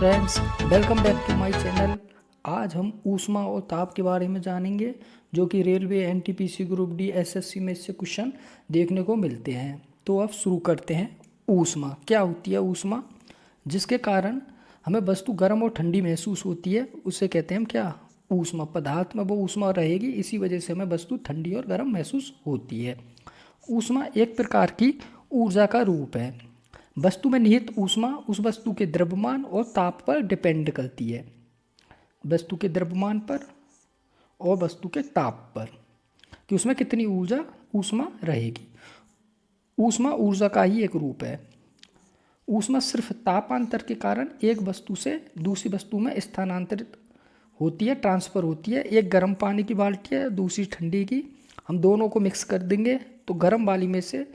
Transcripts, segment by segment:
Friends, welcome back to my channel. आज हम ऊष्मा और ताप के बारे में जानेंगे, जो कि railway NTPC group D SSC में इससे क्वेश्चन देखने को मिलते हैं। तो अब शुरू करते हैं। ऊष्मा क्या होती है? ऊष्मा जिसके कारण हमें वस्तु गर्म और ठंडी महसूस होती है, उसे कहते हैं हम क्या? ऊष्मा। पदार्थ में वो ऊष्मा रहेगी, इसी वजह से हमें वस्तु ठंडी और गर्म महसूस होती है। ऊष्मा एक प्रकार की ऊर्जा का रूप है। वस्तु में निहित ऊष्मा उस वस्तु के द्रव्यमान और ताप पर डिपेंड करती है। वस्तु के द्रव्यमान पर और वस्तु के ताप पर, कि उसमें कितनी ऊष्मा रहेगी। ऊष्मा ऊर्जा का ही एक रूप है। ऊष्मा सिर्फ तापांतर के कारण एक वस्तु से दूसरी वस्तु में स्थानांतरित होती है, ट्रांसफ़र होती है। एक गर्म पानी की बाल्टी है, दूसरी ठंडी की, हम दोनों को मिक्स कर देंगे तो गर्म वाली में से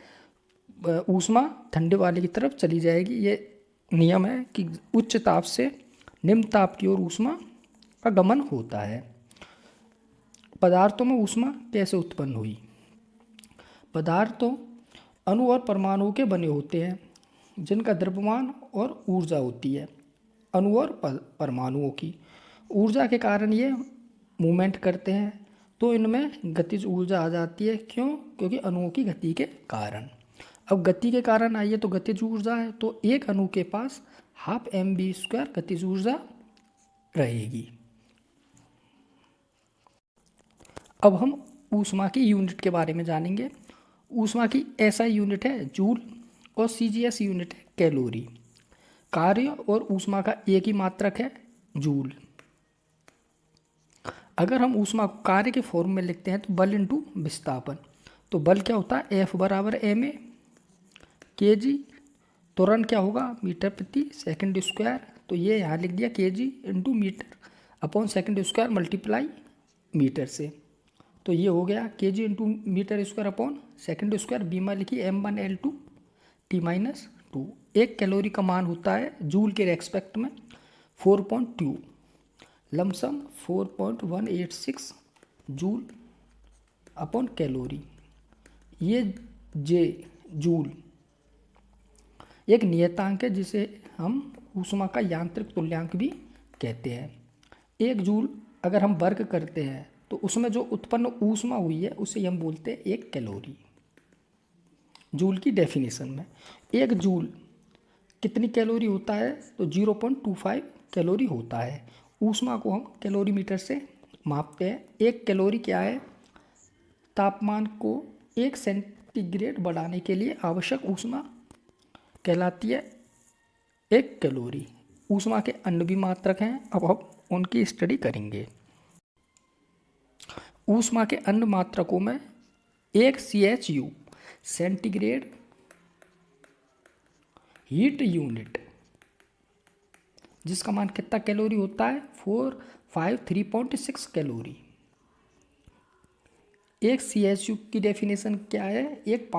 ऊष्मा ठंडे वाले की तरफ चली जाएगी। ये नियम है कि उच्च ताप से निम्न ताप की ओर ऊष्मा का गमन होता है। पदार्थों में ऊष्मा कैसे उत्पन्न हुई? पदार्थों अणु और परमाणुओं के बने होते हैं, जिनका द्रव्यमान और ऊर्जा होती है। अणु और परमाणुओं की ऊर्जा के कारण ये मूवमेंट करते हैं, तो इनमें गतिज ऊर्जा आ जाती है। क्यों? क्योंकि अणुओं की गति के कारण। अब गति के कारण आइए तो गतिज ऊर्जा है, तो एक अणु के पास 12 mv² गतिज ऊर्जा रहेगी। अब हम ऊष्मा की यूनिट के बारे में जानेंगे। ऊष्मा की एसआई यूनिट है जूल और सीजीएस यूनिट है कैलोरी। कार्य और ऊष्मा का एक ही मात्रक है, जूल। अगर हम ऊष्मा को कार्य के फॉर्म में लिखते हैं तो बल इंटू विस्थापन, तो बल क्या होता है? F बराबर ma kg। त्वरण क्या होगा? मीटर प्रति सेकंड स्क्वायर। तो ये यहाँ लिख दिया kg into meter upon second square multiply meter से। तो ये हो गया kg into meter square upon second square. बीमा लिखी m1L2 T-2। एक कैलोरी का मान होता है जूल के रेस्पेक्ट में 4.2, लमसम 4.186 जूल अपॉन कैलोरी। ये जूल एक नियतांक है, जिसे हम ऊष्मा का यांत्रिक तुल्यांक भी कहते हैं। एक जूल अगर हम वर्ग करते हैं तो उसमें जो उत्पन्न ऊष्मा हुई है उसे हम बोलते हैं एक कैलोरी। जूल की डेफिनेशन में एक जूल कितनी कैलोरी होता है? तो 0.25 कैलोरी होता है। ऊष्मा को हम कैलोरी मीटर से मापते हैं। एक कैलोरी क्या है? तापमान को 1 सेंटीग्रेड बढ़ाने के लिए आवश्यक ऊष्मा कहलाती है एक कैलोरी। ऊष्मा के अन्य भी मात्रक हैं, अब हम उनकी स्टडी करेंगे। ऊष्मा के अन्य मात्रकों में एक CHU सेंटीग्रेड हीट यूनिट, जिसका मान कितना कैलोरी होता है? 453.6 कैलोरी। एक CHU की डेफिनेशन क्या है? एक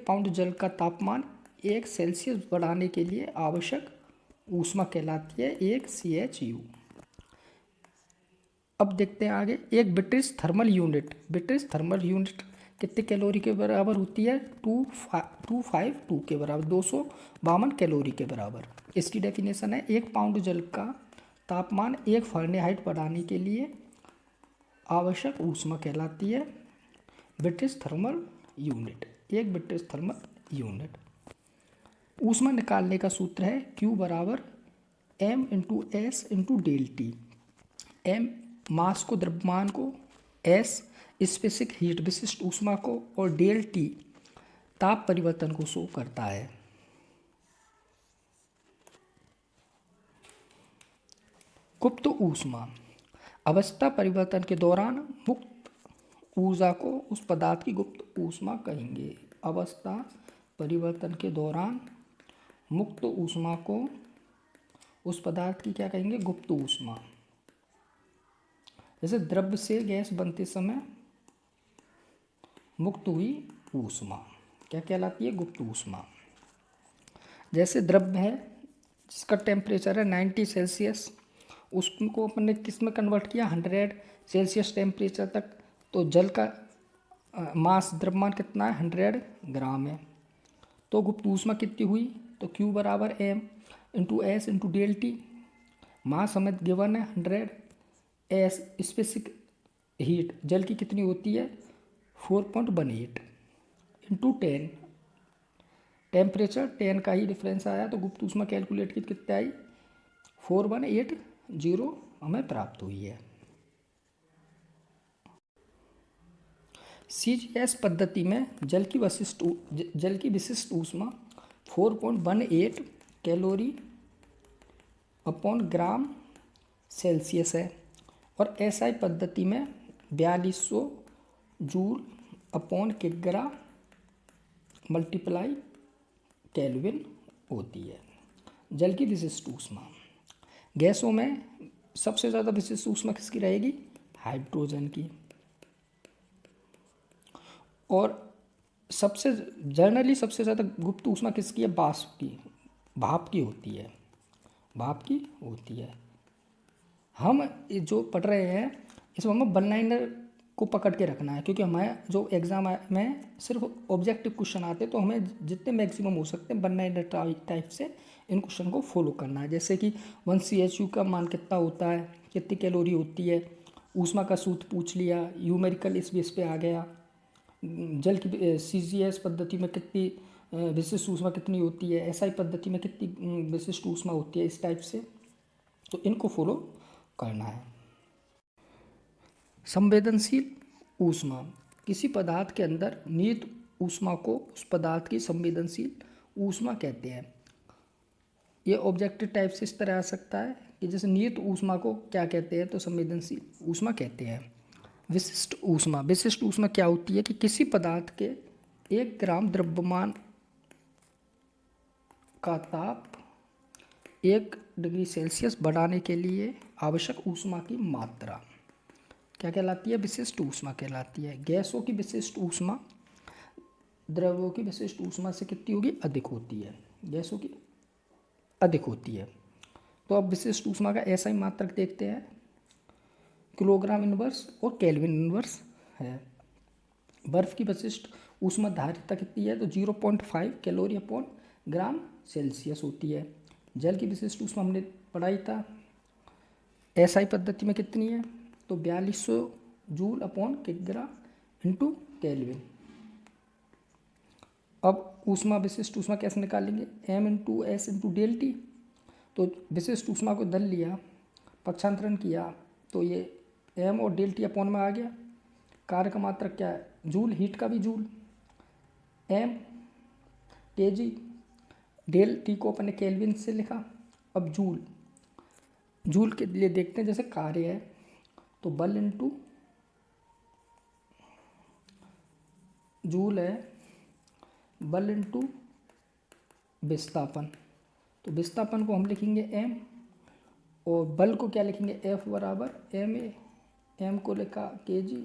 पाउंड जल का तापमान 1 सेल्सियस बढ़ाने के लिए आवश्यक ऊष्मा कहलाती है एक CHU। अब देखते हैं आगे। एक ब्रिटिश थर्मल यूनिट कितने कैलोरी के बराबर होती है? 252 के बराबर, 252 कैलोरी के बराबर। इसकी डेफिनेशन है एक पाउंड जल का तापमान 1 फ़ारेनहाइट बढ़ाने के लिए आवश्यक ऊष्मा कहलाती है ब्रिटिश थर्मल यूनिट। एक ब्रिटिश थर्मल यूनिट। ऊष्मा निकालने का सूत्र है Q बराबर m into S into del T. m mass को, द्रव्यमान को, s स्पेसिफिक हीट विशिष्ट ऊष्मा को, और डेल टी ताप परिवर्तन को शो करता है। गुप्त ऊष्मा अवस्था परिवर्तन के दौरान मुक्त ऊर्जा को उस पदार्थ की गुप्त ऊष्मा कहेंगे। अवस्था परिवर्तन के दौरान मुक्त ऊष्मा को उस पदार्थ की क्या कहेंगे? गुप्त ऊष्मा। जैसे द्रव्य से गैस बनते समय मुक्त हुई ऊष्मा क्या कहलाती है? गुप्त ऊष्मा। जैसे द्रव्य है जिसका टेम्परेचर है 90 सेल्सियस, उसको अपने किस में कन्वर्ट किया? 100 सेल्सियस टेम्परेचर तक। तो जल का मास, द्रव्यमान कितना है? 100 ग्राम है। तो गुप्त ऊष्मा कितनी हुई? तो Q बराबर m। Into S into del t. Mass हमें गिवन है 100। एस स्पेसिफिक हीट जल की कितनी होती है 4.18 इंटू 10। टेम्परेचर 10 का ही डिफरेंस आया तो गुप्त ऊष्मा कैलकुलेट की कितनी आई 4180 हमें प्राप्त हुई है। CGS पद्धति में जल की विशिष्ट ऊष्मा 4.18 कैलोरी अपॉन ग्राम सेल्सियस है और SI पद्धति में 4200 जूल अपॉन किग्रा मल्टीप्लाई केल्विन होती है। जल की विशिष्ट ऊष्मा, गैसों में सबसे ज़्यादा विशिष्ट ऊष्मा किसकी रहेगी हाइड्रोजन की, और सबसे जनरली सबसे ज़्यादा गुप्त ऊष्मा किसकी है वाष्प की, भाप की होती है, भाप की होती है। हम जो पढ़ रहे हैं इसमें हमें वन लाइनर को पकड़ के रखना है क्योंकि हमारे जो एग्ज़ाम में सिर्फ ऑब्जेक्टिव क्वेश्चन आते हैं तो हमें जितने मैक्सिमम हो सकते हैं वन लाइनर टाइप से इन क्वेश्चन को फॉलो करना है। जैसे कि 1 CHU का मान कितना होता है, कितनी कैलोरी होती है, ऊष्मा का सूत्र पूछ लिया, न्यूमेरिकल इस बेस पे आ गया, जल की CGS पद्धति में कितनी विशिष्ट ऊष्मा कितनी होती है, SI पद्धति में कितनी विशिष्ट ऊष्मा होती है, इस टाइप से तो इनको फॉलो करना है। संवेदनशील ऊष्मा, किसी पदार्थ के अंदर निहित ऊष्मा को उस पदार्थ की संवेदनशील ऊष्मा कहते हैं। ये ऑब्जेक्टिव टाइप से इस तरह आ सकता है कि जैसे निहित ऊष्मा को क्या कहते हैं तो संवेदनशील ऊष्मा कहते हैं। विशिष्ट ऊष्मा, विशिष्ट ऊष्मा क्या होती है कि किसी पदार्थ के 1 ग्राम द्रव्यमान का ताप 1 डिग्री सेल्सियस बढ़ाने के लिए आवश्यक ऊष्मा की मात्रा क्या कहलाती है विशिष्ट ऊष्मा कहलाती है। गैसों की विशिष्ट ऊष्मा द्रव्यों की विशिष्ट ऊष्मा से कितनी होगी अधिक होती है, गैसों की अधिक होती है। तो अब विशिष्ट ऊष्मा का ऐसा ही मात्रक देखते हैं, किलोग्राम इनवर्स और केल्विन इनवर्स है। बर्फ की विशिष्ट ऊष्मा धारिता कितनी है तो 0.5 कैलोरी अपॉन ग्राम सेल्सियस होती है। जल की विशिष्ट ऊष्मा हमने पढ़ाई था SI पद्धति में कितनी है तो 4200 जूल अपॉन किग्रा इंटू केल्विन। अब ऊष्मा विशिष्ट ऊष्मा कैसे निकालेंगे, M into S into del T. तो विशिष्ट ऊष्मा को धर लिया, पक्षांतरण किया तो ये M और डेल टी अपॉन में आ गया। कार्य का मात्रक क्या है जूल, हीट का भी joule, M kg, del T को अपने केल्विन से लिखा। अब जूल, जूल के लिए देखते हैं जैसे कार्य है तो बल इंटू जूल है, बल इंटू विस्थापन, तो विस्थापन को हम लिखेंगे M और बल को क्या लिखेंगे F बराबर ma। M को लिखा kg,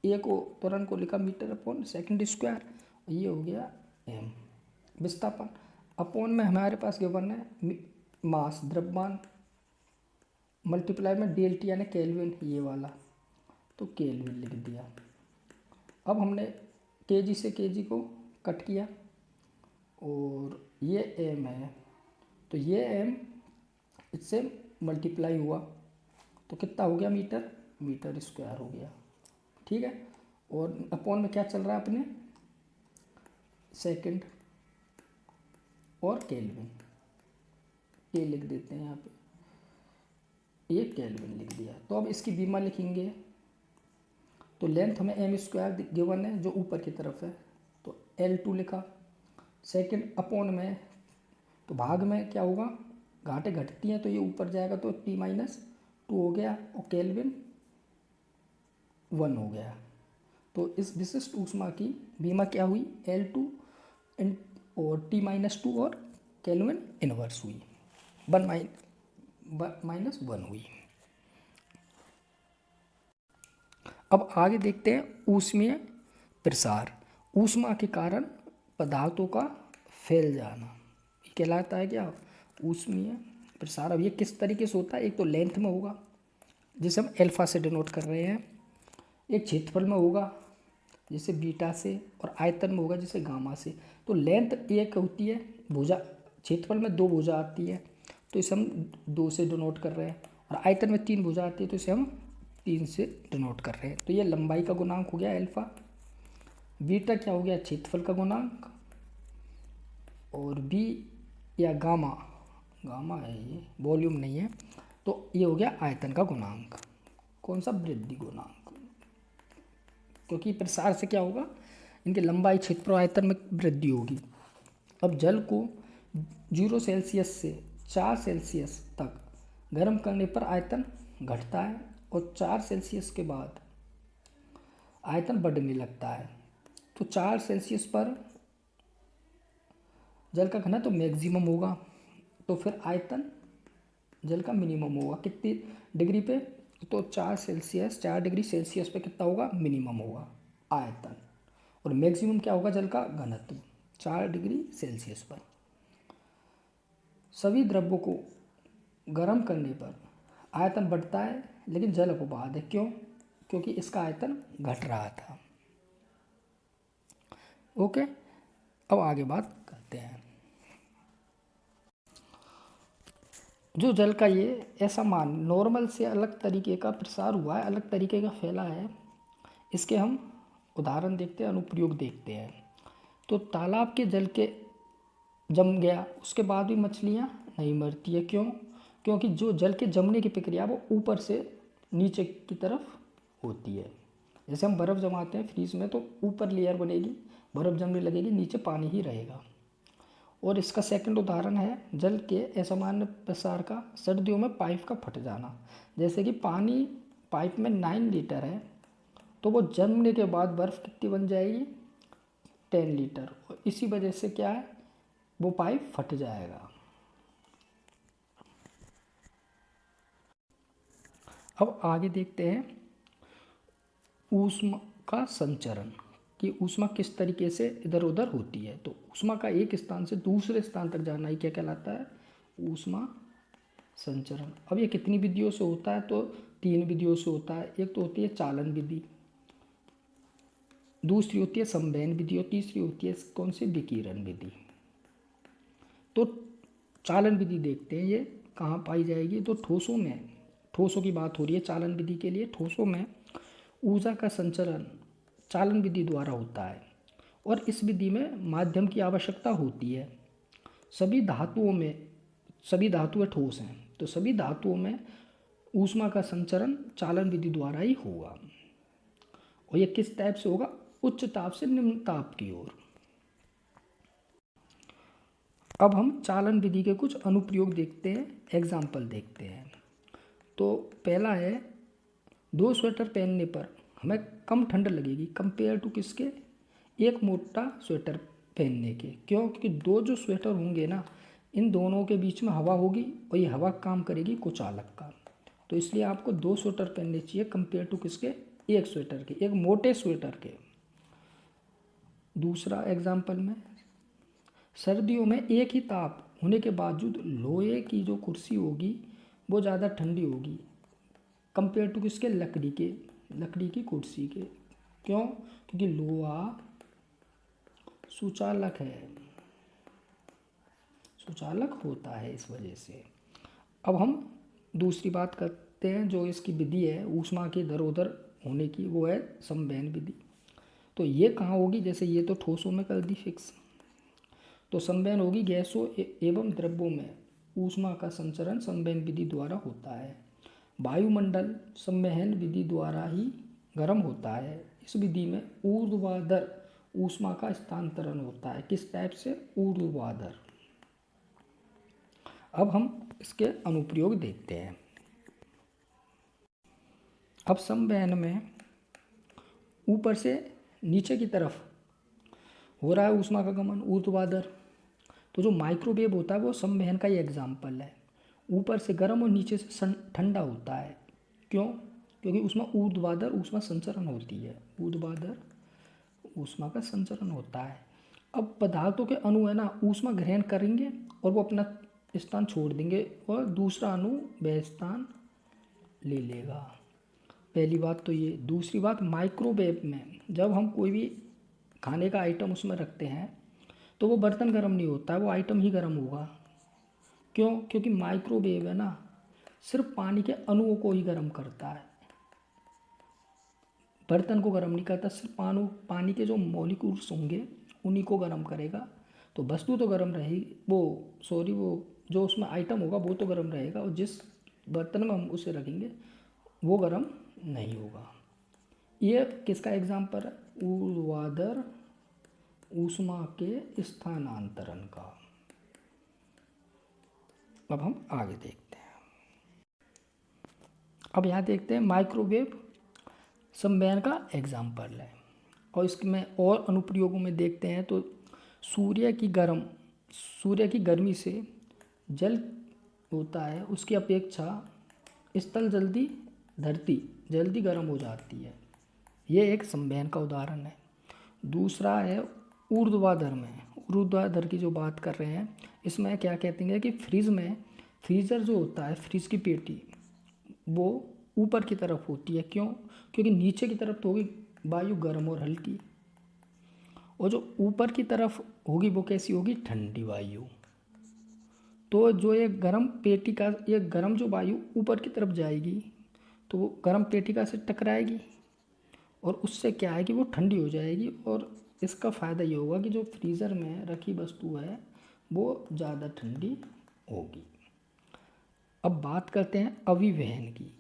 A को त्वरण को लिखा मीटर अपॉन सेकंड स्क्वायर, ये हो गया M। विस्थापन अपॉन में हमारे पास गिवन है मास द्रव्यमान मल्टीप्लाई में डेल टी यानी केल्विन ये वाला, तो केल्विन लिख दिया। अब हमने केजी से केजी को कट किया और ये M है तो ये M इससे मल्टीप्लाई हुआ तो कितना हो गया मीटर, मीटर स्क्वायर हो गया, ठीक है। और अपॉन में क्या चल रहा है अपने सेकंड और केल्विन, ये लिख देते हैं यहाँ पे, ये केल्विन लिख दिया। तो अब इसकी बीमा लिखेंगे तो लेंथ हमें M स्क्वायर गिवन है जो ऊपर की तरफ है तो L2 लिखा, सेकंड अपॉन में तो भाग में क्या होगा घाटे घटती हैं तो ये ऊपर जाएगा तो T-2 हो गया और केल्विन 1 हो गया। तो इस विशिष्ट ऊष्मा की बीमा क्या हुई L2 और T-2 और केल्विन इनवर्स हुई, 1 - 1 हुई। अब आगे देखते हैं ऊष्मीय प्रसार, ऊष्मा के कारण पदार्थों का फैल जाना ये कहलाता है क्या ऊष्मीय प्रसार। अब ये किस तरीके से होता है, एक तो लेंथ में होगा जिसे हम अल्फा से डिनोट कर रहे हैं, एक क्षेत्रफल में होगा जैसे बीटा से, और आयतन में होगा जैसे गामा से। तो लेंथ एक होती है भुजा, क्षेत्रफल में 2 भुजा आती है तो इसे हम 2 से डिनोट कर रहे हैं, और आयतन में 3 भुजा आती है तो इसे हम 3 से डिनोट कर रहे हैं। तो ये लंबाई का गुणांक हो गया अल्फा। बीटा क्या हो गया, क्षेत्रफल का गुणांक, और बी या गामा, गामा है ये, वॉल्यूम नहीं है, तो ये हो गया आयतन का गुणांक। कौन सा, वृद्धि गुणांक, क्योंकि प्रसार से क्या होगा, इनके लंबाई, क्षेत्र और आयतन में वृद्धि होगी। अब जल को 0 सेल्सियस से 4 सेल्सियस तक गर्म करने पर आयतन घटता है, और 4 सेल्सियस के बाद आयतन बढ़ने लगता है। तो 4 सेल्सियस पर जल का घनत्व तो मैक्सिमम होगा, तो फिर आयतन जल का मिनिमम होगा। कितनी डिग्री पे, तो 4 डिग्री सेल्सियस पे कितना होगा, मिनिमम होगा आयतन, और मैक्सिमम क्या होगा, जल का घनत्व 4 डिग्री सेल्सियस पर। सभी द्रव्यों को गर्म करने पर आयतन बढ़ता है, लेकिन जल अपवाद है। क्यों, क्योंकि इसका आयतन घट रहा था। ओके, अब आगे बात करते हैं। जो जल का ये ऐसा मान नॉर्मल से अलग तरीके का प्रसार हुआ है, अलग तरीके का फैला है, इसके हम उदाहरण देखते हैं, अनुप्रयोग देखते हैं। तो तालाब के जल के जम गया, उसके बाद भी मछलियाँ नहीं मरती है। क्यों, क्योंकि जो जल के जमने की प्रक्रिया वो ऊपर से नीचे की तरफ होती है। जैसे हम बर्फ़ जमाते हैं फ्रीज में, तो ऊपर लेयर बनेगी, बर्फ़ जमने लगेगी, नीचे पानी ही रहेगा। और इसका सेकंड उदाहरण है जल के असामान्य प्रसार का, सर्दियों में पाइप का फट जाना। जैसे कि पानी पाइप में 9 लीटर है, तो वो जमने के बाद बर्फ़ कितनी बन जाएगी, 10 लीटर, और इसी वजह से क्या है, वो पाइप फट जाएगा। अब आगे देखते हैं ऊष्मा का संचरण, कि ऊष्मा किस तरीके से इधर उधर होती है। तो ऊष्मा का एक स्थान से दूसरे स्थान तक जाना ही क्या कहलाता है, ऊष्मा संचरण। अब ये कितनी विधियों से होता है, तो 3 विधियों से होता है। एक तो होती है चालन विधि, दूसरी होती है संवहन विधि, और तीसरी होती है कौन सी, विकिरण विधि। तो चालन विधि देखते हैं, ये कहाँ पाई जाएगी, तो ठोसों में, ठोसों की बात हो रही है चालन विधि के लिए। ठोसों में ऊर्जा का संचरण चालन विधि द्वारा होता है, और इस विधि में माध्यम की आवश्यकता होती है। सभी धातुएं ठोस हैं, तो सभी धातुओं में ऊष्मा का संचरण चालन विधि द्वारा ही होगा। और ये किस टाइप से होगा, उच्च ताप से निम्न ताप की ओर। अब हम चालन विधि के कुछ अनुप्रयोग देखते हैं, एग्जाम्पल देखते हैं। तो पहला है, 2 स्वेटर पहनने पर हमें कम ठंड लगेगी कंपेयर टू किसके, एक मोटा स्वेटर पहनने के। क्यों, क्योंकि 2 जो स्वेटर होंगे ना, इन दोनों के बीच में हवा होगी, और ये हवा काम करेगी कुचालक का। तो इसलिए आपको 2 स्वेटर पहनने चाहिए कंपेयर टू किसके, एक स्वेटर के, एक मोटे स्वेटर के। दूसरा एग्जाम्पल में, सर्दियों में एक ही ताप होने के बावजूद लोहे की जो कुर्सी होगी वो ज़्यादा ठंडी होगी कंपेयर टू किसके, लकड़ी की कुर्सी के। क्यों, क्योंकि लोहा सुचालक है, सुचालक होता है, इस वजह से। अब हम दूसरी बात करते हैं, जो इसकी विधि है ऊष्मा के इधर उधर होने की, वो है संवहन विधि। तो ये कहाँ होगी, जैसे ये तो ठोसों में कर दी फिक्स, तो संवहन होगी गैसों एवं द्रव्यों में ऊष्मा का संचरण संवहन विधि द्वारा होता है। वायुमंडल संवहन विधि द्वारा ही गर्म होता है। इस विधि में ऊर्ध्वाधर ऊष्मा का स्थानांतरण होता है। किस टाइप से, ऊर्ध्वाधर। अब हम इसके अनुप्रयोग देखते हैं। अब संवहन में ऊपर से नीचे की तरफ हो रहा है ऊष्मा का गमन, ऊर्ध्वाधर। तो जो माइक्रोवेव होता है वो संवहन का ही एग्जाम्पल है। ऊपर से गर्म और नीचे से ठंडा होता है। क्यों, क्योंकि उसमें ऊर्ध्वाधर ऊष्मा संचरण होती है, ऊर्ध्वाधर ऊष्मा का संचरण होता है। अब पदार्थों के अणु है ना, ऊष्मा ग्रहण करेंगे और वो अपना स्थान छोड़ देंगे, और दूसरा अणु वह स्थान ले लेगा। पहली बात तो ये। दूसरी बात, माइक्रोवेव में जब हम कोई भी खाने का आइटम उसमें रखते हैं तो वो बर्तन गर्म नहीं होता है, वो आइटम ही गर्म होगा। क्यों? क्योंकि माइक्रोवेव है ना, सिर्फ पानी के अणुओं को ही गर्म करता है, बर्तन को गर्म नहीं करता। सिर्फ पानी के जो मॉलिक्यूल्स होंगे उन्हीं को गर्म करेगा। तो वस्तु तो गर्म रहेगी, वो जो उसमें आइटम होगा वो तो गर्म रहेगा, और जिस बर्तन में हम उसे रखेंगे वो गर्म नहीं होगा। ये किसका एग्जाम्पल है? ऊर्ध्वाधर ऊष्मा के स्थानांतरण का। अब हम आगे देखते हैं। अब यहाँ देखते हैं माइक्रोवेव संवेदन का एग्जाम्पल है, और इसमें और अनुप्रयोगों में देखते हैं तो सूर्य की गर्मी से जल होता है, उसकी अपेक्षा स्थल धरती जल्दी गर्म हो जाती है। ये एक संवेदन का उदाहरण है। दूसरा है ऊर्ध्वाधर की जो बात कर रहे हैं, इसमें क्या कहते हैं कि फ्रीज़र जो होता है, फ्रिज की पेटी, वो ऊपर की तरफ होती है। क्यों? क्योंकि नीचे की तरफ तो होगी वायु गर्म और हल्की, और जो ऊपर की तरफ होगी वो कैसी होगी? ठंडी वायु। तो जो ये गर्म जो वायु ऊपर की तरफ जाएगी तो वो गर्म पेटिका से टकराएगी, और उससे क्या है कि वो ठंडी हो जाएगी, और इसका फ़ायदा ये होगा कि जो फ्रीज़र में रखी वस्तु है वो ज़्यादा ठंडी होगी। अब बात करते हैं अभिवहन की।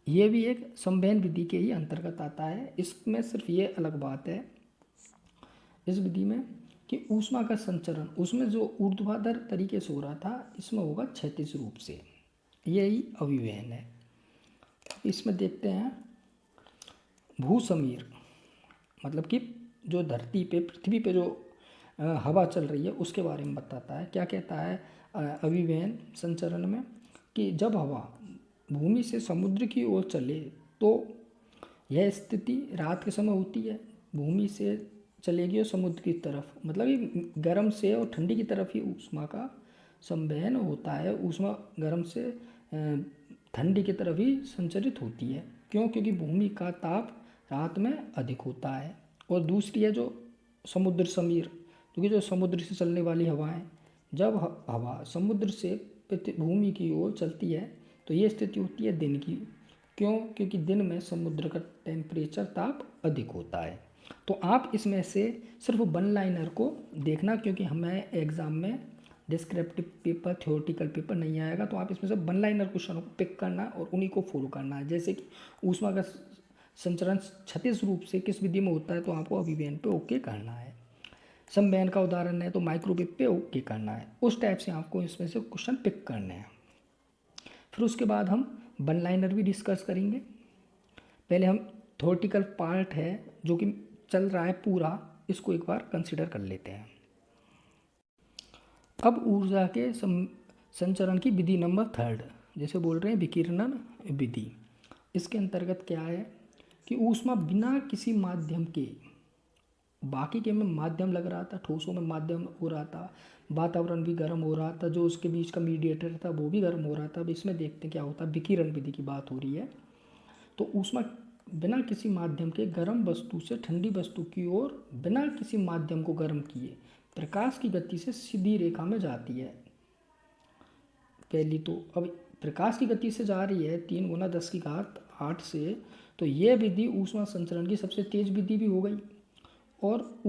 ये भी एक संवहन विधि के ही अंतर्गत आता है। इसमें सिर्फ ये अलग बात है इस विधि में कि ऊष्मा का संचरण उसमें जो ऊर्ध्वाधर तरीके से हो रहा था, इसमें होगा क्षैतिज रूप से। यही अभिवहन है। इसमें देखते हैं भूसमीर, मतलब कि जो धरती पे पृथ्वी पे जो हवा चल रही है उसके बारे में बताता है। क्या कहता है अभिवहन संचरण में कि जब हवा भूमि से समुद्र की ओर चले तो यह स्थिति रात के समय होती है। भूमि से चलेगी और समुद्र की तरफ, मतलब कि गर्म से और ठंडी की तरफ ही ऊष्मा का संवहन होता है। ऊष्मा गर्म से ठंडी की तरफ ही संचरित होती है। क्यों? क्योंकि भूमि का ताप रात में अधिक होता है। और दूसरी है जो समुद्र समीर, क्योंकि जो समुद्र से चलने वाली हवाएं, जब हवा समुद्र से भूमि की ओर चलती है तो ये स्थिति होती है दिन की। क्यों? क्योंकि दिन में समुद्र का टेम्परेचर ताप अधिक होता है। तो आप इसमें से सिर्फ वन लाइनर को देखना, क्योंकि हमें एग्ज़ाम में डिस्क्रिप्टिव पेपर, थ्योरेटिकल पेपर नहीं आएगा, तो आप इसमें से वन लाइनर क्वेश्चनों को पिक करना और उन्हीं को फॉलो करना है। जैसे कि ऊष्मा का संचरण क्षैतिज रूप से किस विधि में होता है तो आपको अभिवहन पे ओके करना है। संवहन का उदाहरण है तो माइक्रोवेव पे ओके करना है। उस टाइप से आपको इसमें से क्वेश्चन पिक करने हैं। फिर उसके बाद हम वन लाइनर भी डिस्कस करेंगे। पहले हम थ्योरेटिकल पार्ट है जो कि चल रहा है पूरा, इसको एक बार कंसिडर कर लेते हैं। अब ऊर्जा के संचरण की विधि नंबर 3, जैसे बोल रहे हैं विकिरणन विधि। इसके अंतर्गत क्या है कि ऊष्मा बिना किसी माध्यम के, बाकी के में माध्यम लग रहा था, ठोसों में माध्यम हो रहा था, वातावरण भी गर्म हो रहा था, जो उसके बीच का मीडिएटर था वो भी गर्म हो रहा था। अब इसमें देखते हैं क्या होता है, विकिरण विधि की बात हो रही है। तो ऊष्मा बिना किसी माध्यम के गर्म वस्तु से ठंडी वस्तु की ओर बिना किसी माध्यम को गर्म किए प्रकाश की गति से सीधी रेखा में जाती है। पहली तो अब प्रकाश की गति से जा रही है 3 × 10⁸ से, तो ये विधि ऊष्मा संचरण की सबसे तेज विधि भी हो गई। और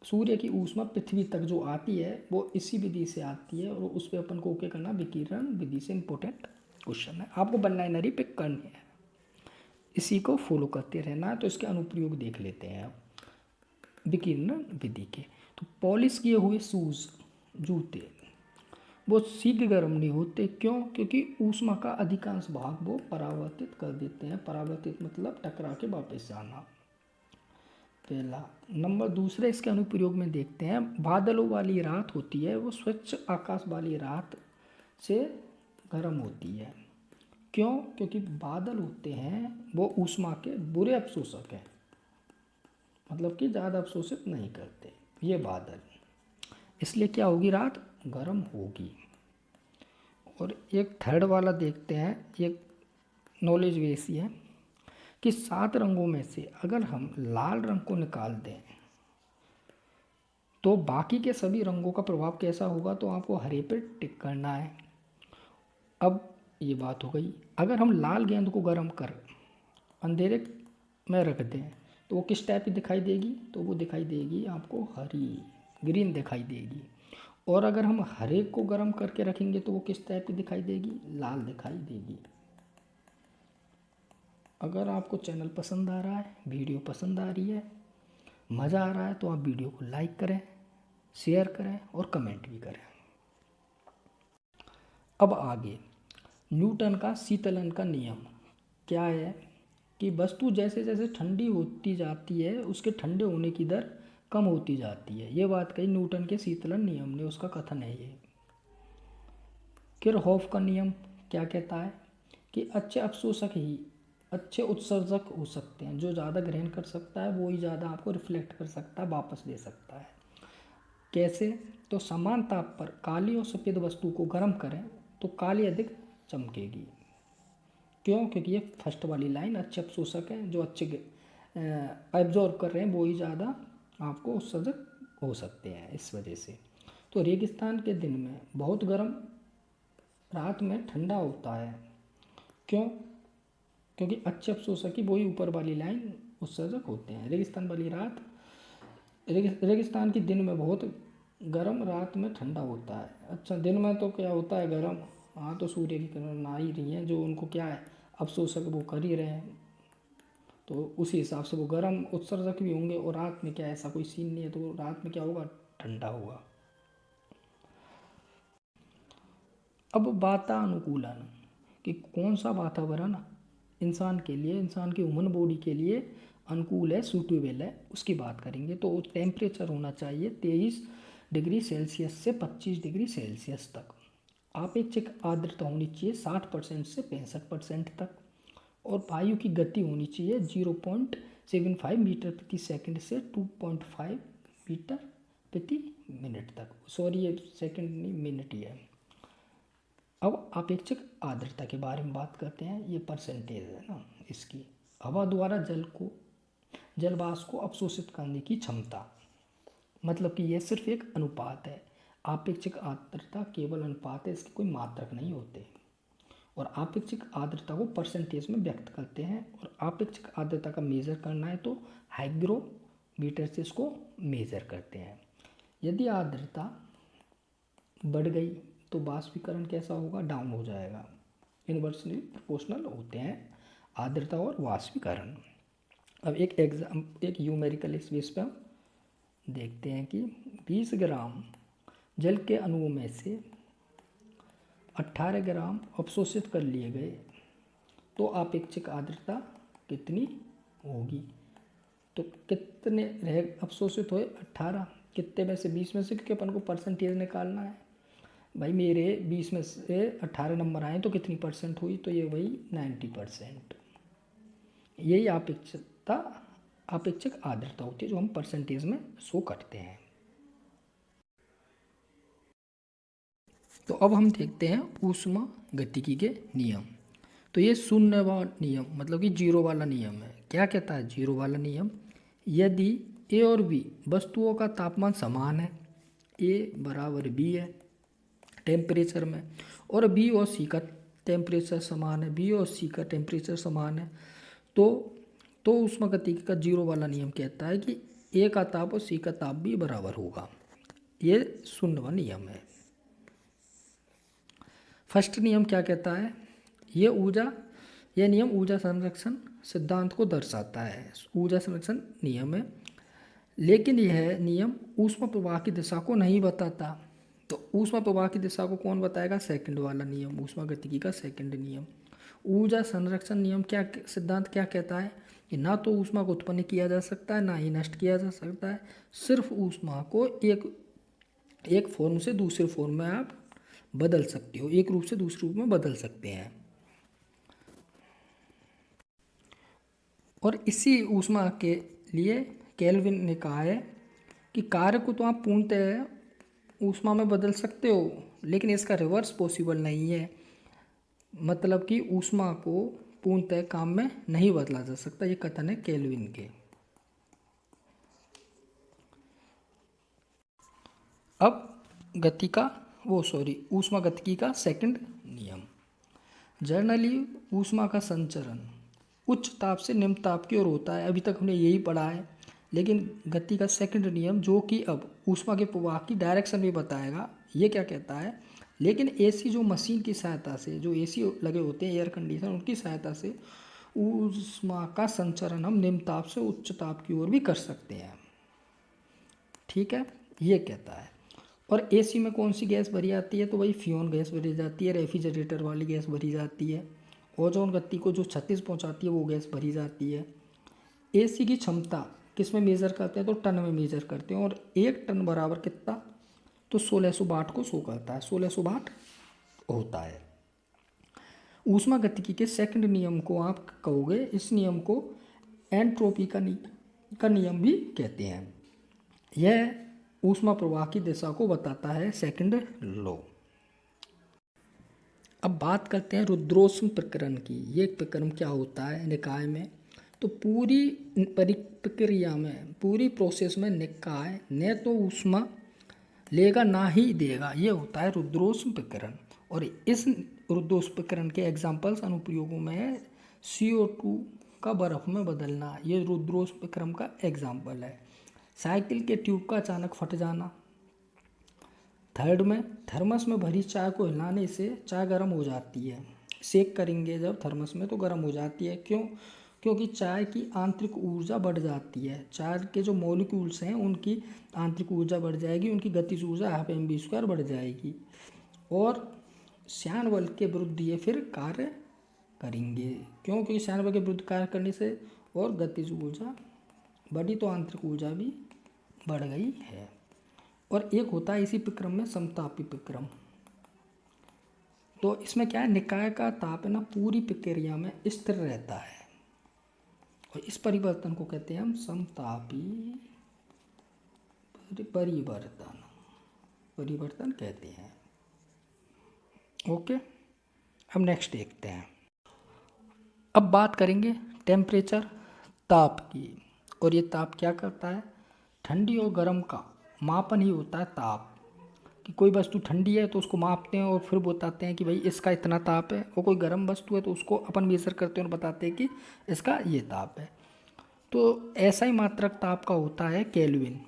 सूर्य की ऊष्मा पृथ्वी तक जो आती है वो इसी विधि से आती है, और उस पर अपन को ओके करना विकिरण विधि से इंपॉर्टेंट क्वेश्चन है। आपको वन लाइनर ही पिक करनी है, इसी को फॉलो करते रहना है। तो इसके अनुप्रयोग देख लेते हैं अब विकिरण विधि के। तो पॉलिश किए हुए शूज़, जूते, वो शीघ्र गर्म नहीं होते। क्यों? क्योंकि ऊष्मा का अधिकांश भाग वो परावर्तित कर देते हैं। परावर्तित मतलब टकरा के वापस जाना, पहला नंबर। दूसरे इसके अनुप्रयोग में देखते हैं, बादलों वाली रात होती है वो स्वच्छ आकाश वाली रात से गर्म होती है। क्यों? क्योंकि बादल होते हैं वो ऊष्मा के बुरे अवशोषक हैं, मतलब कि ज़्यादा अवशोषित नहीं करते ये बादल, इसलिए क्या होगी, रात गर्म होगी। और एक थर्ड वाला देखते हैं, एक नॉलेज बेस है कि 7 रंगों में से अगर हम लाल रंग को निकाल दें तो बाकी के सभी रंगों का प्रभाव कैसा होगा, तो आपको हरे पे टिक करना है। अब ये बात हो गई, अगर हम लाल गेंद को गर्म कर अंधेरे में रख दें तो वो किस टाइप की दिखाई देगी? तो वो दिखाई देगी आपको हरी, ग्रीन दिखाई देगी। और अगर हम हरे को गर्म करके रखेंगे तो वो किस टाइप की दिखाई देगी? लाल दिखाई देगी। अगर आपको चैनल पसंद आ रहा है, वीडियो पसंद आ रही है, मज़ा आ रहा है, तो आप वीडियो को लाइक करें, शेयर करें और कमेंट भी करें। अब आगे, न्यूटन का शीतलन का नियम क्या है कि वस्तु जैसे जैसे ठंडी होती जाती है उसके ठंडे होने की दर कम होती जाती है। ये बात कही न्यूटन के शीतलन नियम ने, उसका कथन है ये। किरचॉफ का नियम क्या कहता है कि अच्छे अवशोषक ही अच्छे उत्सर्जक हो सकते हैं। जो ज़्यादा ग्रहण कर सकता है वो ही ज़्यादा आपको रिफ्लेक्ट कर सकता है, वापस दे सकता है। कैसे? तो समान ताप पर काली और सफ़ेद वस्तु को गर्म करें तो काली अधिक चमकेगी। क्यों? क्योंकि ये फर्स्ट वाली लाइन, अच्छे अवशोषक हैं, जो अच्छे एब्जॉर्ब कर रहे हैं वो ही ज़्यादा आपको उत्सर्जक हो सकते हैं, इस वजह से। तो रेगिस्तान के दिन में बहुत गर्म, रात में ठंडा होता है। क्यों? क्योंकि अच्छे अवशोषक ही वही ऊपर वाली लाइन उत्सर्जक होते हैं। रेगिस्तान वाली रात, रेगिस्तान के दिन में बहुत गर्म, रात में ठंडा होता है। अच्छा, दिन में तो क्या होता है गर्म, हाँ, तो सूर्य की किरण आ ही रही है, जो उनको क्या है अवशोषक वो कर ही रहे हैं, तो उसी हिसाब से वो गर्म उत्सर्जक भी होंगे। और रात में क्या ऐसा कोई सीन नहीं है, तो रात में क्या होगा? ठंडा होगा। अब वातानुकूलन कि कौन सा वातावरण इंसान के लिए, इंसान की ह्यूमन बॉडी के लिए अनुकूल है, सूटेबल है, उसकी बात करेंगे। तो टेम्परेचर होना चाहिए 23 डिग्री सेल्सियस से 25 डिग्री सेल्सियस तक। आपेक्षिक आर्द्रता होनी चाहिए 60% से 65% तक। और वायु की गति होनी चाहिए 0.75 मीटर प्रति सेकंड से 2.5 मीटर प्रति मिनट तक। सॉरी, ये सेकंड नहीं, मिनट ही है। अब अपेक्षित आर्द्रता के बारे में बात करते हैं। ये परसेंटेज है ना इसकी। हवा द्वारा जल वाष्प को अवशोषित करने की क्षमता, मतलब कि यह सिर्फ एक अनुपात है। आपेक्षिक आर्द्रता केवल अनुपात है, इसके कोई मात्रक नहीं होते। और आपेक्षिक आर्द्रता को परसेंटेज में व्यक्त करते हैं। और आपेक्षिक आर्द्रता का मेज़र करना है तो हाइग्रोमीटर से इसको मेज़र करते हैं। यदि आर्द्रता बढ़ गई तो वाष्पीकरण कैसा होगा? डाउन हो जाएगा। इन्वर्सली प्रोपोर्शनल होते हैं आर्द्रता और वाष्पीकरण। अब एक न्यूमेरिकल इस बेस पर देखते हैं कि 20 ग्राम जल के अणुओं में से 18 ग्राम अवशोषित कर लिए गए तो आपेक्षिक आर्द्रता कितनी होगी? तो कितने रह अवशोषित हुए? 18। कितने में से? 20 में से, क्योंकि अपन को परसेंटेज निकालना है। भाई मेरे 20 में से 18 नंबर आए तो कितनी परसेंट हुई? तो ये वही 90%। यही आपेक्षिक आर्द्रता होती है जो हम परसेंटेज में शो करते हैं। तो अब हम देखते हैं ऊष्मा गतिकी के नियम। तो ये शून्य वाला नियम, मतलब कि जीरो वाला नियम है। क्या कहता है जीरो वाला नियम? यदि ए और बी वस्तुओं का तापमान समान है, ए बराबर बी है टेम्परेचर में, और बी और सी का टेम्परेचर समान है, बी और सी का टेम्परेचर समान है, तो ऊष्मागतिकी का जीरो वाला नियम कहता है कि ए का ताप और सी का ताप भी बराबर होगा। ये शून्यवां नियम है। फर्स्ट नियम क्या कहता है? यह नियम ऊर्जा संरक्षण सिद्धांत को दर्शाता है। ऊर्जा संरक्षण नियम है, लेकिन यह नियम ऊष्मा प्रवाह की दिशा को नहीं बताता। तो ऊष्मा प्रवाह की दिशा को कौन बताएगा? सेकंड वाला नियम, ऊष्मागतिकी का सेकंड नियम। ऊर्जा संरक्षण नियम क्या सिद्धांत क्या कहता है कि ना तो ऊष्मा को उत्पन्न किया जा सकता है, ना ही नष्ट किया जा सकता है। सिर्फ ऊष्मा को एक फॉर्म से दूसरे फॉर्म में आप बदल सकते हो, एक रूप से दूसरे रूप में बदल सकते हैं। और इसी ऊष्मा के लिए केल्विन ने कहा है कि कार्य को तो आप पूर्णतः ऊष्मा में बदल सकते हो, लेकिन इसका रिवर्स पॉसिबल नहीं है। मतलब कि ऊष्मा को पूर्णतः काम में नहीं बदला जा सकता, ये कथन है केल्विन के। अब ऊष्मागतिकी का सेकंड नियम। जनरली ऊष्मा का संचरण उच्च ताप से निम्न ताप की ओर होता है। अभी तक हमने यही पढ़ा है, लेकिन गति का सेकंड नियम जो कि अब ऊष्मा के प्रवाह की डायरेक्शन भी बताएगा, ये क्या कहता है, लेकिन एसी जो मशीन की सहायता से, जो एसी लगे होते हैं एयर कंडीशन, उनकी सहायता से ऊष्मा का संचरण हम निम्न ताप से उच्च ताप की ओर भी कर सकते हैं। ठीक है, ये कहता है। और एसी में कौन सी गैस भरी जाती है, तो वही फ्यून गैस भरी जाती है, रेफ्रिजरेटर वाली गैस भरी जाती है, ओजोन गति को जो क्षति पहुंचाती है वो गैस भरी जाती है। एसी की क्षमता किस में मेज़र करते हैं, तो टन में मेज़र करते हैं, और 1 टन बराबर कितना, तो 1600 वाट को शो करता है, 1600 वाट होता है। ऊष्मा गतिकी के सेकंड नियम को आप कहोगे, इस नियम को एंट्रोपी का नियम भी कहते हैं। यह ऊष्मा प्रवाह की दिशा को बताता है, सेकंड लॉ। अब बात करते हैं रुद्रोष्म प्रकरण की। ये प्रकरण क्या होता है निकाय में, तो पूरी प्रक्रिया में, पूरी प्रोसेस में निकाय न तो ऊष्मा लेगा ना ही देगा, ये होता है रुद्रोष्म प्रकरण। और इस रुद्रोष्म प्रकरण के एग्जाम्पल्स अनुप्रयोगों में CO2 का बर्फ में बदलना, ये रुद्रोष्म प्रकरण का एग्जाम्पल है। साइकिल के ट्यूब का अचानक फट जाना। थर्ड में थर्मस में भरी चाय को हिलाने से चाय गर्म हो जाती है। सेक करेंगे जब थर्मस में तो गर्म हो जाती है, क्यों, क्योंकि चाय की आंतरिक ऊर्जा बढ़ जाती है। चाय के जो मॉलिक्यूल्स हैं उनकी आंतरिक ऊर्जा बढ़ जाएगी, उनकी गतिज ऊर्जा ½ बढ़ जाएगी, और श्यान बल के विरुद्ध ये फिर कार्य करेंगे। क्यों, क्योंकि श्यान बल के विरुद्ध कार्य करने से और गतिज ऊर्जा बढ़ी तो आंतरिक ऊर्जा भी बढ़ गई है। और एक होता है इसी प्रक्रम में समतापी प्रक्रम। तो इसमें क्या है, निकाय का ताप है ना पूरी प्रक्रिया में स्थिर रहता है, और इस परिवर्तन को कहते हैं हम समतापी परिवर्तन कहते हैं। ओके, अब नेक्स्ट देखते हैं। अब बात करेंगे टेम्परेचर, ताप की। और ये ताप क्या करता है, ठंडी और गर्म का मापन ही होता है ताप। कि कोई वस्तु ठंडी है तो उसको मापते हैं और फिर बताते हैं कि भाई इसका इतना ताप है, और कोई गर्म वस्तु है तो उसको अपन मेजर करते हैं और बताते हैं कि इसका ये ताप है। तो ऐसा ही मात्रक ताप का होता है केल्विन।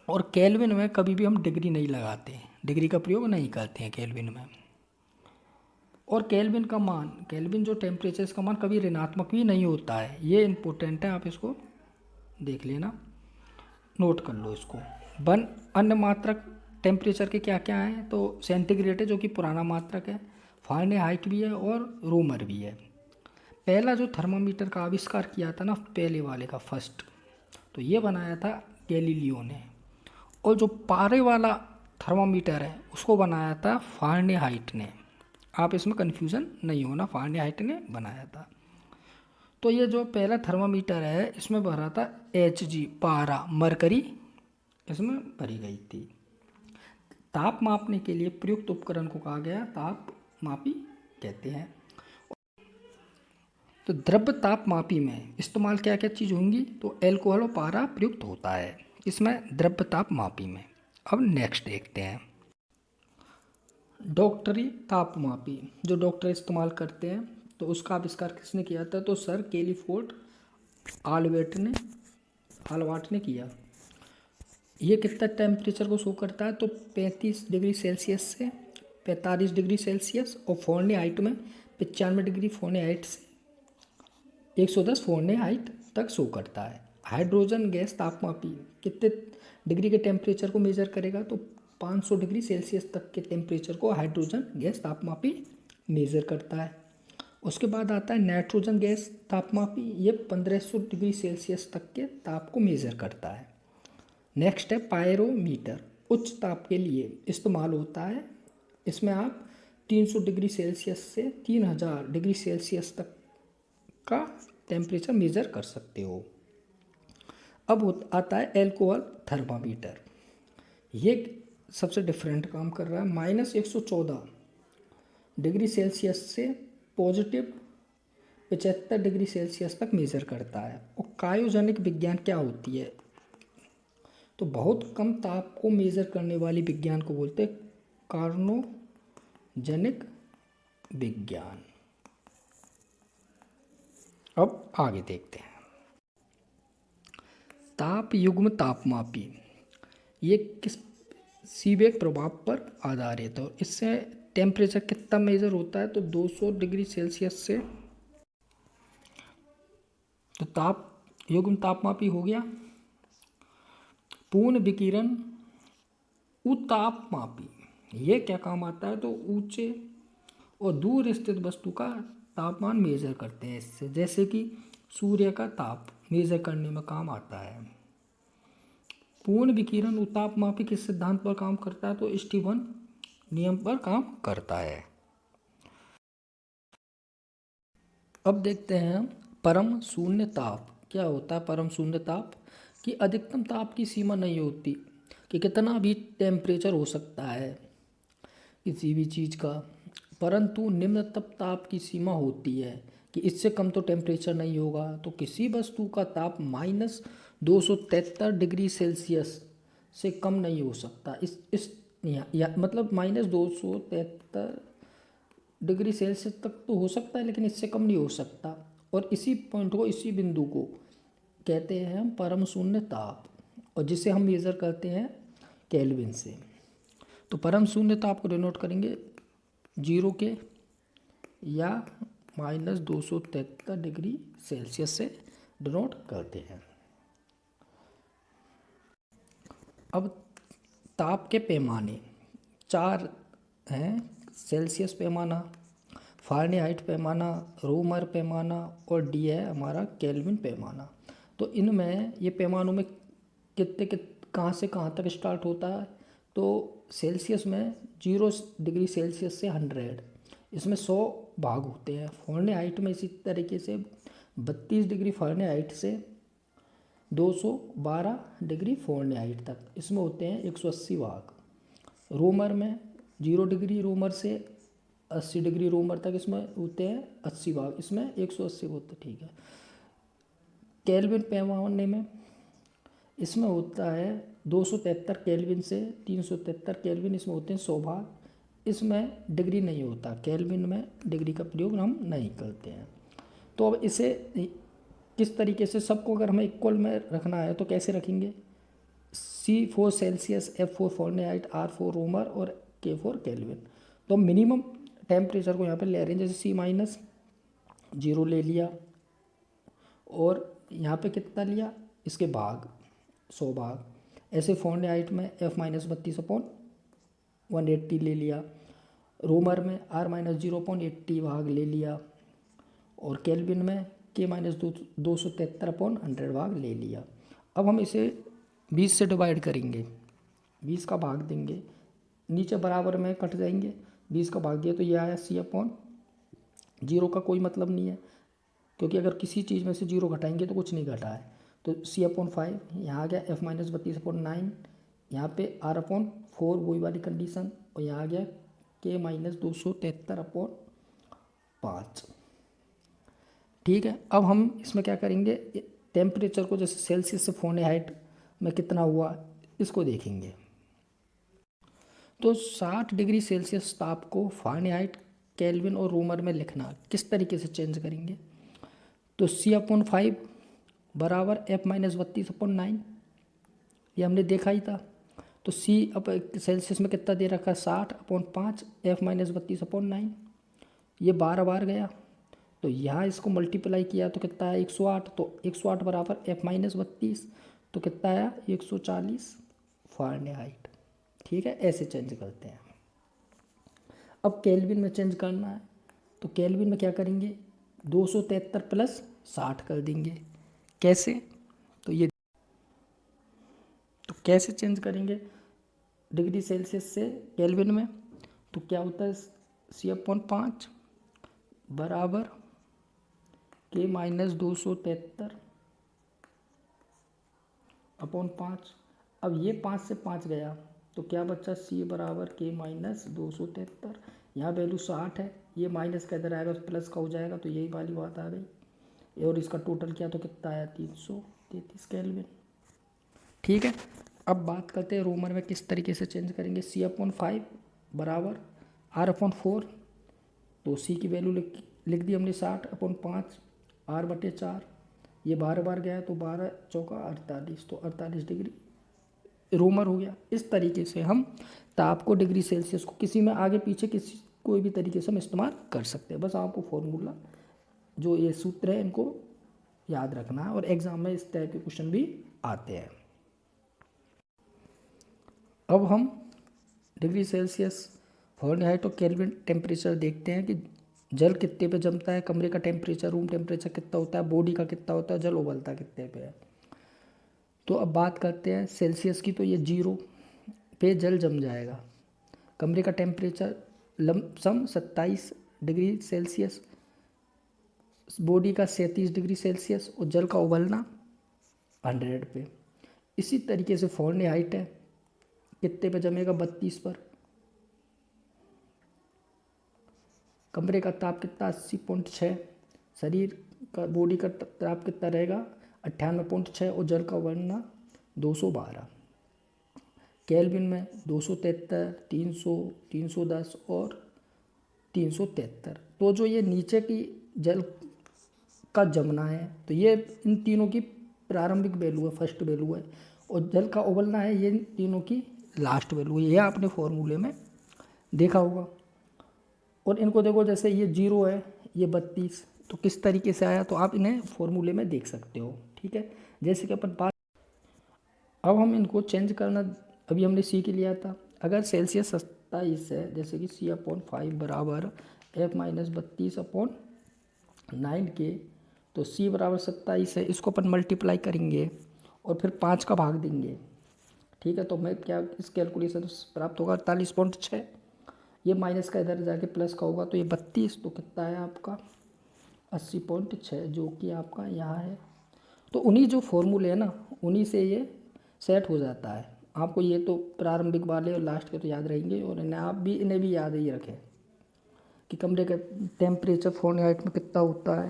और केल्विन में कभी भी हम डिग्री नहीं लगाते, डिग्री का प्रयोग नहीं करते हैं केल्विन में। और केल्विन का मान, केल्विन जो टेम्परेचर, इसका मान कभी ऋणात्मक भी नहीं होता है, ये इम्पोर्टेंट है, आप इसको देख लेना, नोट कर लो इसको। अन्य मात्रक टेम्परेचर के क्या क्या हैं, तो सेंटीग्रेड है जो कि पुराना मात्रक है, फ़ारेनहाइट भी है और रोमर भी है। पहला जो थर्मामीटर का आविष्कार किया था ना, पहले वाले का फर्स्ट, तो ये बनाया था गैलीलियो ने। और जो पारे वाला थर्मामीटर है उसको बनाया था फ़ारेनहाइट ने। आप इसमें कन्फ्यूज़न नहीं होना, फ़ारेनहाइट ने बनाया था। तो ये जो पहला थर्मामीटर है इसमें भरा था Hg, पारा, मरकरी इसमें भरी गई थी। ताप मापने के लिए प्रयुक्त उपकरण को कहा गया ताप मापी कहते हैं। तो द्रव्य ताप मापी में इस्तेमाल क्या क्या चीज़ होंगी, तो एल्कोहल और पारा प्रयुक्त होता है इसमें द्रव्य ताप मापी में। अब नेक्स्ट देखते हैं डॉक्टरी ताप मापी, जो डॉक्टर इस्तेमाल करते हैं। तो उसका आविष्कार किसने किया था, तो सर कैलिफोर्ड आल्बर्ट ने किया। ये कितना टेम्परेचर को शो करता है, तो 35 डिग्री सेल्सियस से 45 डिग्री सेल्सियस, और फ़ारेनहाइट में 95 डिग्री फ़ारेनहाइट से 110 फ़ारेनहाइट तक शो करता है। हाइड्रोजन गैस तापमापी कितने डिग्री के टेम्परेचर को मेजर करेगा, तो 500 डिग्री सेल्सियस तक के टेम्परेचर को हाइड्रोजन गैस तापमापी मेजर करता है। उसके बाद आता है नाइट्रोजन गैस तापमापी, ये 1500 डिग्री सेल्सियस तक के ताप को मेजर करता है। नेक्स्ट है पायरोमीटर, उच्च ताप के लिए इस्तेमाल होता है। इसमें आप 300 डिग्री सेल्सियस से 3000 डिग्री सेल्सियस तक का टेम्परेचर मेजर कर सकते हो। अब आता है एल्कोहल थर्मामीटर, ये सबसे डिफरेंट काम कर रहा है। -114 डिग्री सेल्सियस से पॉजिटिव 75 डिग्री सेल्सियस तक मेजर करता है। और क्रायोजेनिक विज्ञान क्या होती है, तो बहुत कम ताप को मेजर करने वाली विज्ञान को बोलते हैं क्रायोजेनिक विज्ञान। अब आगे देखते हैं। ताप युग्म तापमापी ये किस सीबेक प्रभाव पर आधारित है। तो इससे टेम्परेचर कितना मेजर होता है, तो 200 डिग्री सेल्सियस से। तो ताप युग्म तापमापी हो गया। पूर्ण विकिरण उतापमापी ये क्या काम आता है, तो ऊंचे और दूर स्थित वस्तु का तापमान मेजर करते हैं इससे, जैसे कि सूर्य का ताप मेजर करने में काम आता है। पूर्ण विकिरण उतापमापी किस सिद्धांत पर काम करता है, तो स्टीफन नियम पर काम करता है। अब देखते हैं हम परम शून्य ताप क्या होता है। परम शून्य ताप कि अधिकतम ताप की सीमा नहीं होती कि कितना भी टेम्परेचर हो सकता है किसी भी चीज़ का, परंतु निम्नतम ताप की सीमा होती है कि इससे कम तो टेम्परेचर नहीं होगा। तो किसी वस्तु का ताप -273 डिग्री सेल्सियस से कम नहीं हो सकता। इस या मतलब -273 डिग्री सेल्सियस तक तो हो सकता है, लेकिन इससे कम नहीं हो सकता। और इसी पॉइंट को, इसी बिंदु को कहते हैं हम परम शून्य ताप, और जिसे हम मेज़र करते हैं केल्विन से। तो परम शून्य ताप को डिनोट करेंगे 0 के या -273 डिग्री सेल्सियस से डिनोट करते हैं। अब ताप के पैमाने 4 हैं। सेल्सियस पैमाना, फ़ारेनहाइट पैमाना, रोमर पैमाना और डी है हमारा केल्विन पैमाना। तो इनमें ये पैमानों में कहाँ से कहाँ तक स्टार्ट होता है, तो सेल्सियस में 0 डिग्री सेल्सियस से 100, इसमें 100 भाग होते हैं। फ़ारेनहाइट में इसी तरीके से 32 डिग्री फ़ारेनहाइट से 212 डिग्री फ़ारेनहाइट तक, इसमें होते हैं 180 भाग। रोमर में 0 डिग्री रोमर से 80 डिग्री रोमर तक इसमें होते हैं 80 भाग, इसमें 180 होते, ठीक है। केल्विन पैमाने में इसमें होता है 273 केल्विन से 373 केल्विन, इसमें होते हैं 100 भाग। इसमें डिग्री नहीं होता, केल्विन में डिग्री का प्रयोग हम नहीं करते हैं। तो अब इसे किस तरीके से सबको अगर हमें इक्वल में रखना है तो कैसे रखेंगे। C4 Celsius, F4 Fahrenheit, R4 रोमर और K4 केल्विन। तो मिनिमम टेम्परेचर को यहाँ पे ले रहे हैं, जैसे C-0 ले लिया, और यहाँ पे कितना लिया, इसके भाग 100 भाग। ऐसे फ़ारेनहाइट में F-32/180 ले लिया, रोमर में R-0.80 भाग ले लिया, और केल्विन में K-273/100 भाग ले लिया। अब हम इसे 20 से डिवाइड करेंगे, 20 का भाग देंगे, नीचे बराबर में कट जाएंगे। 20 का भाग दिया तो ये आया C/0 का कोई मतलब नहीं है, क्योंकि अगर किसी चीज़ में से 0 घटाएंगे तो कुछ नहीं घटा है। तो C/5 यहाँ आ गया, F-32/9 यहाँ पे R/4 वही वाली कंडीशन, और यहाँ आ गया K-273/5। ठीक है। अब हम इसमें क्या करेंगे, टेम्परेचर को जैसे सेल्सियस से फ़ारेनहाइट में कितना हुआ इसको देखेंगे। तो 60 डिग्री सेल्सियस ताप को फ़ारेनहाइट, केल्विन और रोमर में लिखना किस तरीके से चेंज करेंगे। तो C/5 बराबर F-32/9, ये हमने देखा ही था। तो C अब सेल्सियस में कितना दे रखा है, 60/5 F-32/9, ये 12 बार गया। तो यहाँ इसको मल्टीप्लाई किया तो कितना है 108, तो 108 बराबर F-32, तो कितना आया 140 फ़ारेनहाइट। ठीक है, ऐसे चेंज करते हैं। अब केल्विन में चेंज करना है, तो केल्विन में क्या करेंगे, 273 + 60 कर देंगे। कैसे, तो ये तो कैसे चेंज करेंगे डिग्री सेल्सियस से केल्विन में, तो क्या होता है C/5 बराबर K-273/5। अब ये 5 से 5 गया तो क्या बचा, C बराबर K-273। यहाँ वैल्यू 60 है, ये माइनस का इधर आएगा प्लस का हो जाएगा, तो यही वाली बात आ गई। और इसका टोटल किया तो कितना आया 333 केल्विन। ठीक है। अब बात करते हैं रोमर में किस तरीके से चेंज करेंगे। C/5 बराबर R/4, तो C की वैल्यू लिख दी हमने 60/5, R/4, ये 12 बार गया तो 12 चौका 48, तो 48 डिग्री रोमर हो गया। इस तरीके से हम ताप को डिग्री सेल्सियस को किसी में आगे पीछे किसी कोई भी तरीके से हम इस्तेमाल कर सकते हैं। बस आपको फॉर्मूला जो ये सूत्र है इनको याद रखना है और एग्जाम में इस टाइप के क्वेश्चन भी आते हैं। अब हम डिग्री सेल्सियस, फ़ारेनहाइट और केल्विन टेम्परेचर देखते हैं कि जल कितने पे जमता है, कमरे का टेम्परेचर, रूम टेम्परेचर कितना होता है, बॉडी का कितना होता है, जल उबलता कितने पे है। तो अब बात करते हैं सेल्सियस की, तो ये 0 पे जल जम जाएगा। कमरे का temperature lump sum 27 degree Celsius, body का 37 डिग्री सेल्सियस और जल का उबलना 100 पे। इसी तरीके से फ़ारेनहाइट है, कितने पे जमेगा, 32 पर। कमरे का ताप कितना, 80.6, शरीर का बॉडी का ताप कितना रहेगा, 98.6 और जल का उबलना 212। केल्विन में 273, 300, 310 और 373। तो जो ये नीचे की जल का जमना है तो ये इन तीनों की प्रारंभिक वैल्यू है, फर्स्ट वैल्यू है, और जल का उबलना है ये तीनों की लास्ट वैल्यू है। ये आपने फॉर्मूले में देखा होगा। और इनको देखो, जैसे ये 0 है, ये 32, तो किस तरीके से आया, तो आप इन्हें फॉर्मूले में देख सकते हो। ठीक है, जैसे कि अपन बात, अब हम इनको चेंज करना, अभी हमने सी के लिया था। अगर सेल्सियस 27 है, जैसे कि C/5 बराबर F-32/9 के, तो C बराबर 27 है, इसको अपन मल्टीप्लाई करेंगे और फिर 5 का भाग देंगे। ठीक है, तो मैं क्या इस कैलकुलेशन से प्राप्त होगा 48.6, ये माइनस का इधर जाके प्लस का होगा, तो ये 32, तो कितना है आपका 80.6, जो कि आपका यहाँ है। तो उन्हीं जो फॉर्मूले है ना, उन्हीं से ये सेट हो जाता है। आपको ये तो प्रारंभिक वाले और लास्ट के तो याद रहेंगे, और इन्हें भी याद ही रखें कि कमरे का टेम्परेचर फ़ारेनहाइट में कितना होता है,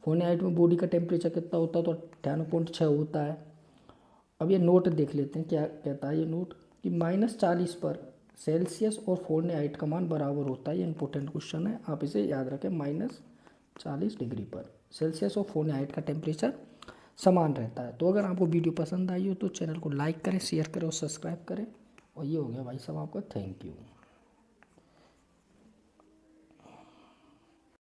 फ़ारेनहाइट में बॉडी का टेम्परेचर कितना होता है, तो 98.6 होता है। अब ये नोट देख लेते हैं क्या कहता है ये नोट, कि -40 पर सेल्सियस और फ़ारेनहाइट का मान बराबर होता है। ये इंपॉर्टेंट क्वेश्चन है, आप इसे याद रखें। -40 डिग्री पर सेल्सियस और फ़ारेनहाइट का टेम्परेचर समान रहता है। तो अगर आपको वीडियो पसंद आई हो तो चैनल को लाइक करें, शेयर करें और सब्सक्राइब करें। और ये हो गया भाई साहब आपका, थैंक यू।